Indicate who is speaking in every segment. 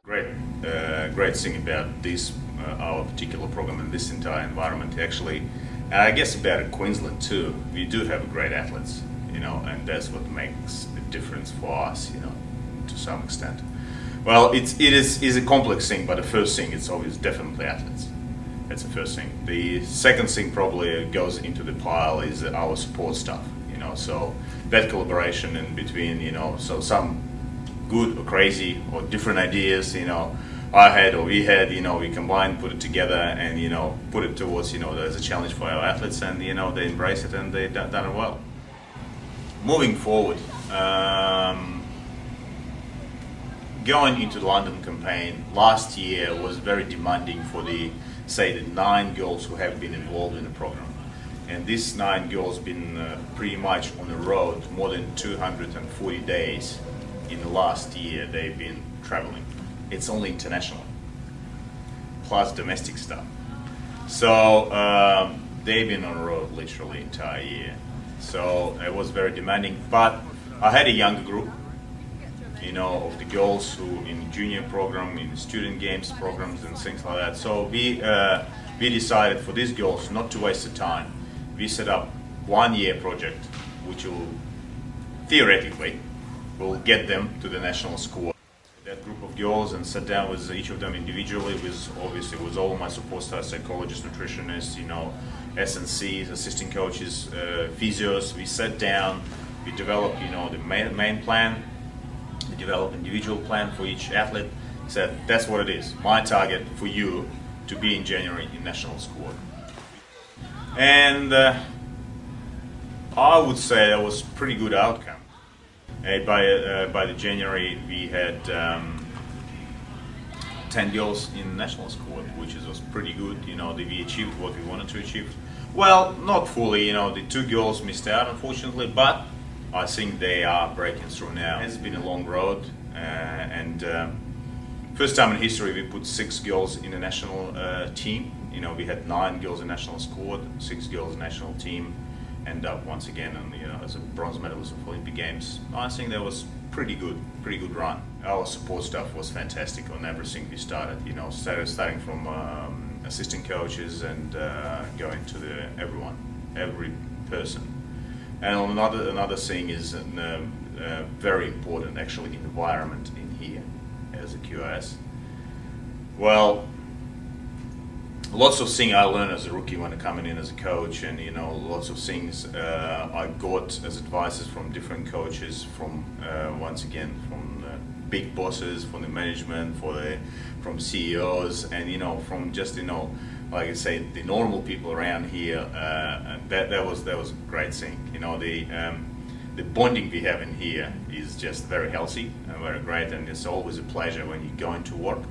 Speaker 1: Great thing about this, our particular program and this entire environment actually, and I guess about Queensland too, we do have great athletes, and that's what makes the difference for us, to some extent. Well, it is a complex thing, but the first thing it's always definitely athletes. That's the first thing. The second thing probably goes into the pile is our support staff, so that collaboration in between, so some good or crazy or different ideas, I had or we had, we combined, put it together and, put it towards, there's a challenge for our athletes and, they embrace it and they've done it well. Moving forward, going into the London campaign, last year was very demanding for the 9 girls who have been involved in the program. And these 9 girls been pretty much on the road more than 240 days in the last year they've been traveling. It's only international, plus domestic stuff. So they've been on the road literally the entire year. So it was very demanding, but I had a younger group, of the girls who in junior program, in the student games programs and things like that. So we decided for these girls not to waste the time. We set up 1-year project, which will theoretically will get them to the national squad. That group of girls and sat down with each of them individually, with all my support staff, psychologists, nutritionists, S&Cs, assistant coaches, physios. We sat down, we developed, the main plan. We developed an individual plan for each athlete. Said that's what it is. My target for you to be in January in national squad. And I would say that was a pretty good outcome. By the January we had 10 girls in the national squad, which was pretty good. We achieved what we wanted to achieve. Well, not fully. The 2 girls missed out, unfortunately, but I think they are breaking through now. It's been a long road, and first time in history we put 6 girls in the national team. We had 9 girls in national squad, 6 girls in national team, end up once again as a bronze medalist of Olympic Games. I think that was pretty good run. Our support staff was fantastic on everything we started. Starting from assistant coaches and going to every person. And another thing is very important, actually, environment in here as a QAS. Well, lots of things I learned as a rookie when coming in as a coach, and lots of things I got as advices from different coaches, from once again from big bosses, from the management, from CEOs, and from just like I say, the normal people around here. That was a great thing. The bonding we have in here is just very healthy and very great, and it's always a pleasure when you're going to work.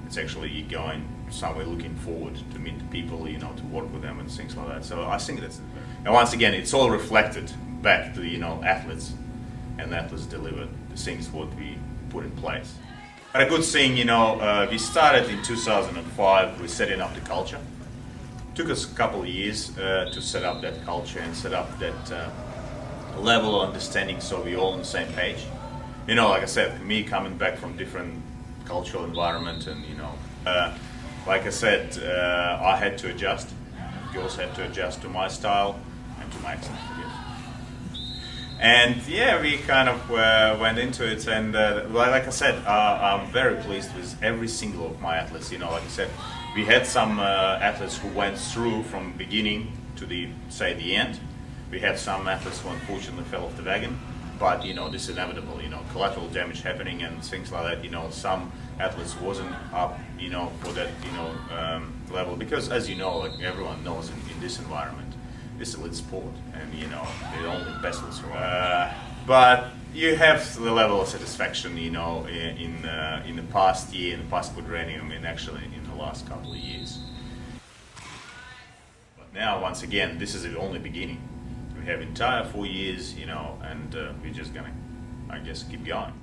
Speaker 1: It's actually you're going somewhere looking forward to meet the people, to work with them and things like that. So I think that's, and once again, it's all reflected back to the athletes, and the athletes delivered the things what we put in place. But a good thing, we started in 2005 with setting up the culture. It took us a couple of years to set up that culture and set up that level of understanding, so we're all on the same page. Like I said, me coming back from different cultural environment, and like I said, I had to adjust. Girls had to adjust to my style and to my accent. And yeah, we kind of went into it, and like I said, I'm very pleased with every single of my athletes. Like I said, we had some athletes who went through from beginning to the end. We had some athletes who unfortunately fell off the wagon, but this is inevitable. Collateral damage happening and things like that. Some athletes wasn't up, for that, level, because as like everyone knows in this environment, it's a elite sport, and the only best will survive. But you have the level of satisfaction, in the past year, in the past quadrennium, actually in the last couple of years. But now, once again, this is the only beginning. We have entire 4 years, and we're just gonna, I guess, keep going.